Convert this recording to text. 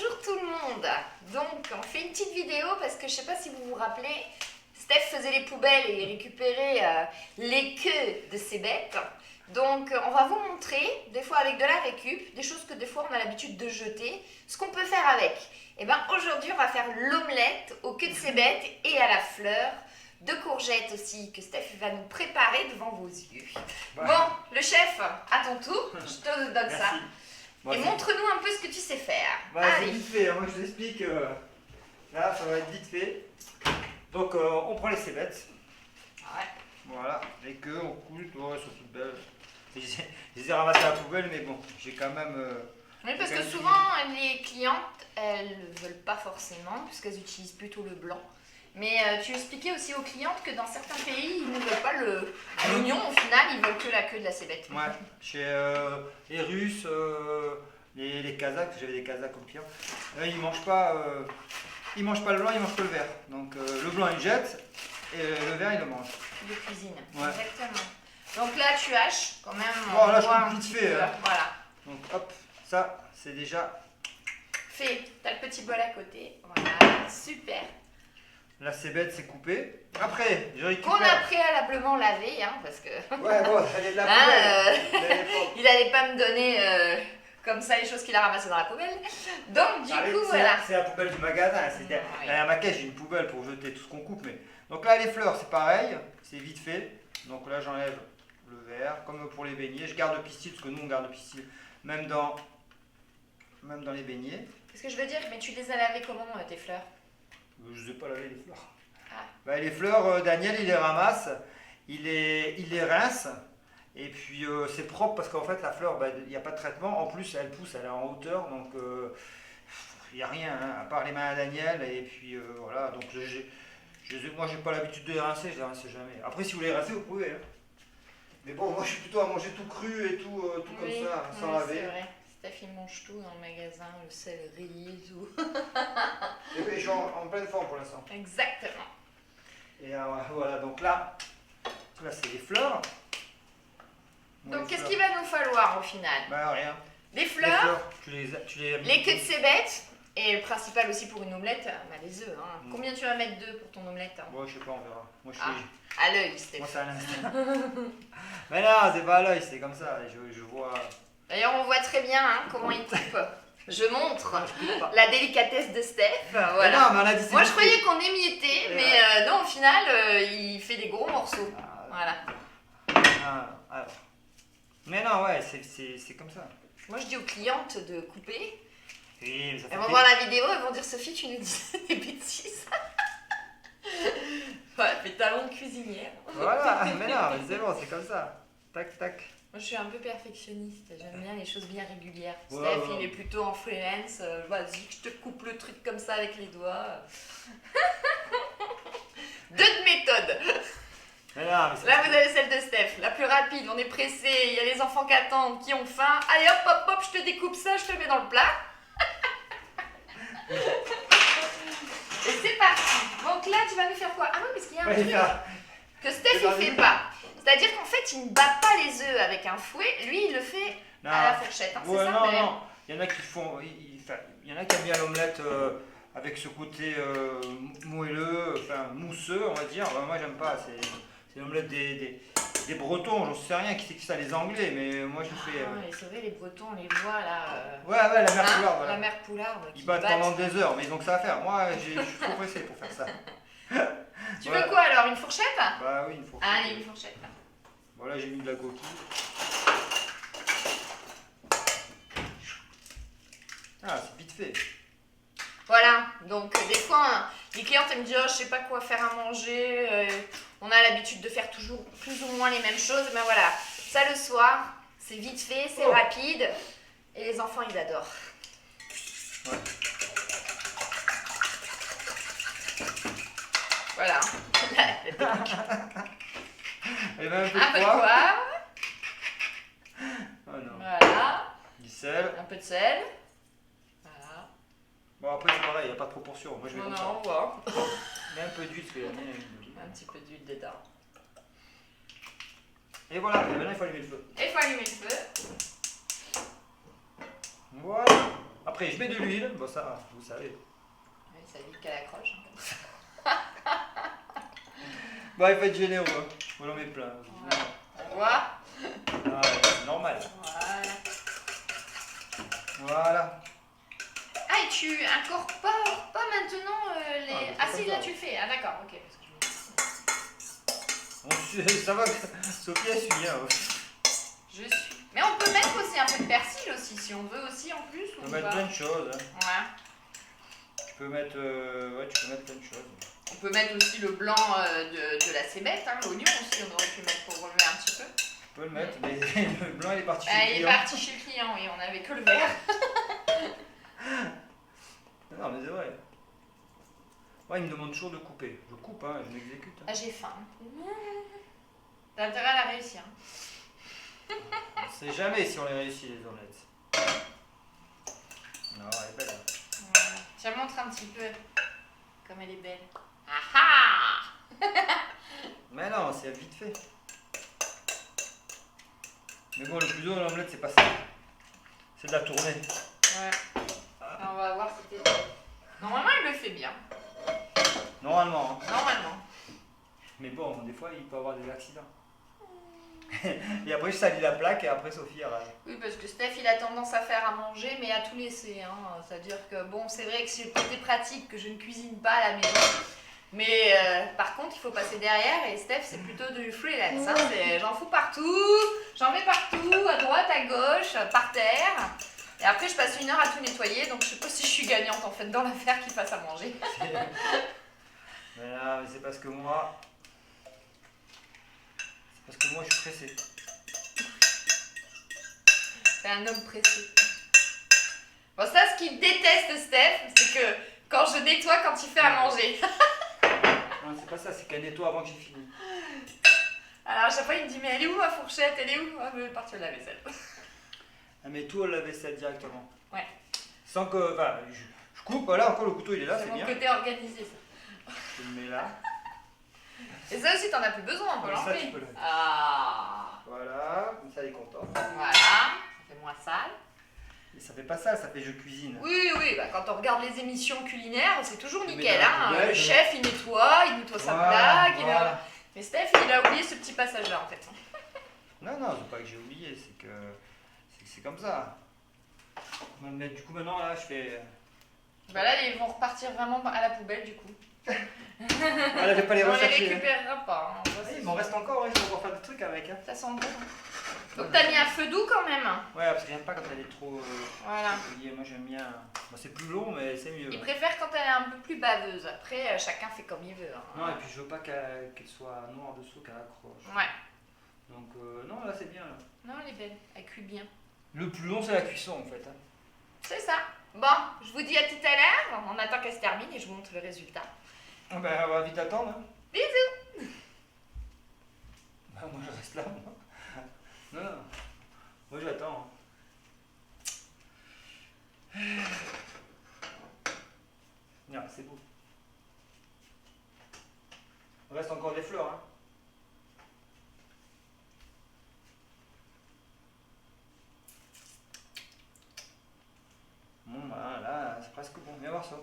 Bonjour tout le monde. Donc on fait une petite vidéo parce que je sais pas si vous vous rappelez, Steph faisait les poubelles et récupérait les queues de ses bêtes. Donc on va vous montrer, des fois avec de la récup, des choses que des fois on a l'habitude de jeter, ce qu'on peut faire avec. Et bien aujourd'hui on va faire l'omelette aux queues de ses bêtes et à la fleur de courgettes aussi que Steph va nous préparer devant vos yeux. Voilà. Bon, le chef, à ton tour, je te donne ça. Bon, Et montre-nous un peu ce que tu sais faire. bah, c'est Allez. vite fait, hein. Moi je vous explique. Là, ça va être vite fait. Donc, on prend les cébettes. Ouais. Voilà, les queues, on coule, elles sont toutes belles. Je les ai ramassées à la poubelle, mais bon, j'ai quand même. Oui, parce que J'ai quand même souvent les clientes, elles ne veulent pas forcément, puisqu'elles utilisent plutôt le blanc. Mais tu expliquais aussi aux clientes que dans certains pays, ils ne veulent pas l'oignon, au final, ils veulent que la queue de la cébette. Ouais, chez les Russes, les Kazakhs, j'avais des Kazakhs comme clients, ils mangent pas le blanc, ils mangent que le vert. Donc le blanc ils jettent et le vert ils le mangent. De cuisine, Ouais. exactement. Donc là, tu haches quand même. Bon, là, on je voit coupe un vite petit fait, peu, hein. Voilà. Donc hop, ça c'est déjà Fais, t'as le petit bol à côté. Voilà, super. la cébette, c'est coupé. Après, je Qu'on a récupère. préalablement lavé, hein, parce que Ouais, bon, elle est de la Hein, poubelle. Elle est pas- il allait pas me donner comme ça les choses qu'il a ramassées dans la poubelle. Donc du Allez, coup, c'est voilà. c'est la poubelle du magasin. Ouais. Derrière ma caisse, j'ai une poubelle pour jeter tout ce qu'on coupe. Mais... Donc là, les fleurs, c'est pareil, c'est vite fait. Donc là, j'enlève le vert, comme pour les beignets. Je garde le pistil, parce que nous, on garde le pistil même dans les beignets. Qu'est-ce que je veux dire? Mais tu les as lavées comment tes fleurs? Je ne sais pas laver les fleurs. Ah. Bah, les fleurs, Daniel, il les ramasse, il les rince. Et puis c'est propre parce qu'en fait la fleur, bah, il n'y a pas de traitement. En plus elle pousse, elle est en hauteur, donc il n'y a rien, hein, à part les mains à Daniel. Et puis voilà, donc moi j'ai pas l'habitude de les rincer, je les rince jamais. Après si vous les rincez, vous pouvez. Hein. Mais bon, moi je suis plutôt à manger tout cru et tout, Oui, comme ça, sans oui, laver. c'est vrai. Steph il mange tout dans le magasin, le céleri, tout. Et puis je suis en pleine forme pour l'instant. Exactement. Et voilà, donc là c'est les fleurs. Bon, Donc les qu'est-ce fleurs. qu'il va nous falloir au final? Bah rien. Les Les fleurs, fleurs, tu les les queues de cébettes, et le principal aussi pour une omelette, bah, les œufs. Hein. Mm. Combien tu vas mettre d'œufs pour ton omelette? Hein? Moi je sais pas, on verra. Moi je Ah. suis. À l'œil, Steph. Moi c'est à l'instinct. Mais non, c'est pas à l'œil, c'est comme ça. Je vois. D'ailleurs, on voit très bien hein, comment il coupe. Je montre Je coupe pas. la délicatesse de Steph. Mais Voilà. non, mais on a dit c'est Moi, je vite croyais fait. qu'on émiettait, Et mais non, au final, il fait des gros morceaux. Ah, Voilà. alors. Mais non, ouais, c'est comme ça. Moi, je dis aux clientes de couper. Oui, mais ça fait Elles vont voir la vidéo, elles vont dire Sophie, tu nous dis des bêtises. Ouais, mais talent de cuisinière. Voilà, mais non, mais c'est bon, c'est comme ça. Tac, tac. Moi, je suis un peu perfectionniste. J'aime bien les choses bien régulières. Ouais, Steph, ouais. il est plutôt en freelance. Vas-y, je te coupe le truc comme ça avec les doigts. Deux méthodes. Mais non, mais c'est. Là, vous avez celle de Steph, la plus rapide. On est pressé. Il y a les enfants qui attendent, qui ont faim. Allez, hop, hop, hop, je te découpe ça, je te le mets dans le plat. Et c'est parti. Donc là, tu vas nous faire quoi? Ah oui, parce qu'il y a un Ouais, truc là. que Steph, il fait pas. C'est-à-dire qu'en fait, il ne bat pas les œufs avec un fouet. Lui, il le fait Non. à la fourchette. Hein. Ouais, C'est ça, non, d'ailleurs. non. Il y en a qui font. Il y en a qui aiment bien l'omelette avec ce côté moelleux, enfin mousseux, on va dire. Bah, moi, j'aime pas. C'est l'omelette des Bretons. J'en sais rien qui c'est que ça, les Anglais, mais moi, je fais. Ah, et c'est vrai, les Bretons, on les voit là. Ouais, la mère Hein, poularde, voilà. La mère poularde. Ils qui battent battent. pendant des heures, mais ils ont que ça à faire. Moi, je suis trop pressé pour faire ça. Tu Voilà. veux quoi alors? Une fourchette? Bah oui, il faut. Allez, une fourchette. Voilà, j'ai mis de la coquille. Ah, c'est vite fait. Voilà, donc des fois, hein, les clientes elles me disent oh, je sais pas quoi faire à manger, on a l'habitude de faire toujours plus ou moins les mêmes choses, mais voilà, ça le soir, c'est vite fait, c'est Oh. rapide, et les enfants ils adorent. Ouais. Voilà, Elle met un peu un peu de de poivre. poivre, Oh non. voilà, Du sel. un peu de sel, voilà, Bon, après, c'est pareil, il n'y a pas de proportion. Moi, je mets non, comme ça. non, on voit, Mais un peu d'huile, parce que la mienne, elle est d'huile. un petit peu d'huile dedans. Et voilà, et maintenant, il faut allumer le feu. Et il faut allumer le feu. Voilà. Après, Après, je mets de l'huile. Bon, ça, vous savez. Oui, ça évite qu'elle accroche. Hein, Bon, il faut être généreux. Hein. Moi, j'en mets plein. voilà. On voit. Ah, ouais, c'est normal. Voilà. Voilà. Ah, et tu incorpores pas maintenant les... Ah, mais Ah, c'est si, comme là ça. tu le fais. Ah, d'accord, ok. Parce que Ça va, Sophie, elle suit. Hein. je suis. Mais on peut mettre aussi un peu de persil aussi, si on veut aussi en plus. Tu Ou peux mettre pas. plein de choses. Hein. Ouais. Tu peux mettre, ouais, tu peux mettre plein de choses. On peut mettre aussi le blanc de la cébette, hein, l'oignon aussi, on aurait pu mettre pour relever un petit peu. Tu peux le mettre, mais le blanc, il est parti chez Ah, le il est client. parti chez le client, oui, on avait que le vert. Non, mais c'est vrai. Ouais, il me demande toujours de couper. Je coupe, hein, je m'exécute. Hein. Ah, j'ai faim. T'as intérêt à la réussir. On sait jamais si on les réussit, les omelettes. Non, elle est belle. Hein. Voilà. Tiens, montre un petit peu comme elle est belle. Ah ah. Mais non, c'est vite fait. Mais bon, le plus dur de l'omelette, c'est pas ça. C'est de la tourner. Ouais. On va voir si t'es... Normalement, il le fait bien. Normalement. Hein. Normalement. Mais bon, des fois, il peut y avoir des accidents. Et après, je salis la plaque et après, Sophie arrive. Oui, parce que Steph, il a tendance à faire à manger, mais à tout laisser. Hein. C'est-à-dire que, bon, c'est vrai que c'est le côté pratique que je ne cuisine pas à la maison. Mais par contre, il faut passer derrière et Steph, c'est plutôt du freelance. Hein. J'en fous partout, j'en mets partout, à droite, à gauche, par terre. Et après, je passe 1 heure à tout nettoyer, donc je sais pas si je suis gagnante en fait dans l'affaire qu'il fasse à manger. Mais là, c'est parce que moi... C'est parce que moi, je suis pressé. C'est un homme pressé. Bon, ça, ce qu'il déteste, Steph, c'est que quand je nettoie, quand il fait à manger. Non, c'est pas ça, c'est qu'elle nettoie avant que j'ai fini. Alors, à chaque fois, il me dit, mais elle est où ma fourchette? Elle est où? Ah, je vais partir de la vaisselle. Elle met tout à la vaisselle directement. Ouais. Sans que... Enfin, je coupe, voilà, encore le couteau, il est là, C'est c'est mon bien. côté organisé, ça. Je le mets là. Et ça aussi, t'en as plus besoin, on peut Comme ça, l'enlever. tu peux l'enlever. Ah, Voilà, comme ça, il est content. voilà, ça fait moins sale. Et ça fait pas ça, ça fait je cuisine. Oui, oui, bah, quand on regarde les émissions culinaires, c'est toujours Je mets nickel. dans la Hein. poubelle, Le je chef, il nettoie sa Voilà, plaque. voilà. Mais Steph, il a oublié ce petit passage-là, en fait. Non, non, c'est pas que j'ai oublié, c'est que c'est comme ça. Mais du coup, maintenant, là, je fais... Bah là, ils vont repartir vraiment à la poubelle, du coup. Voilà, je vais pas les On les rechercher. Hein. récupérera pas. Hein. Ah, il m'en reste encore, ouais, je vais encore faire des trucs avec. Hein. Ça sent bon. Donc t'as mis un feu doux quand même. Ouais, parce que j'aime pas quand elle est trop... Voilà. Moi, j'aime bien... Bon, c'est plus long, mais c'est mieux. Il préfère quand elle est un peu plus baveuse. Après, chacun fait comme il veut. Hein. Non, et puis je veux pas qu'elle soit noire dessous, qu'elle accroche. Ouais. Donc, non, là, c'est bien. Là. Non, elle est belle. Elle cuit bien. Le plus long, c'est la cuisson, en fait. Hein. C'est ça. Bon, je vous dis à tout à l'heure. On attend qu'elle se termine et je vous montre le résultat. Ah ben, on va vite attendre. Hein. Bisous. Bah, moi, je reste là, moi. Non, non. Moi, j'attends. Hein. Non, c'est beau. Il reste encore des fleurs. Hein. Bon, bah, là, c'est presque bon. Viens voir ça.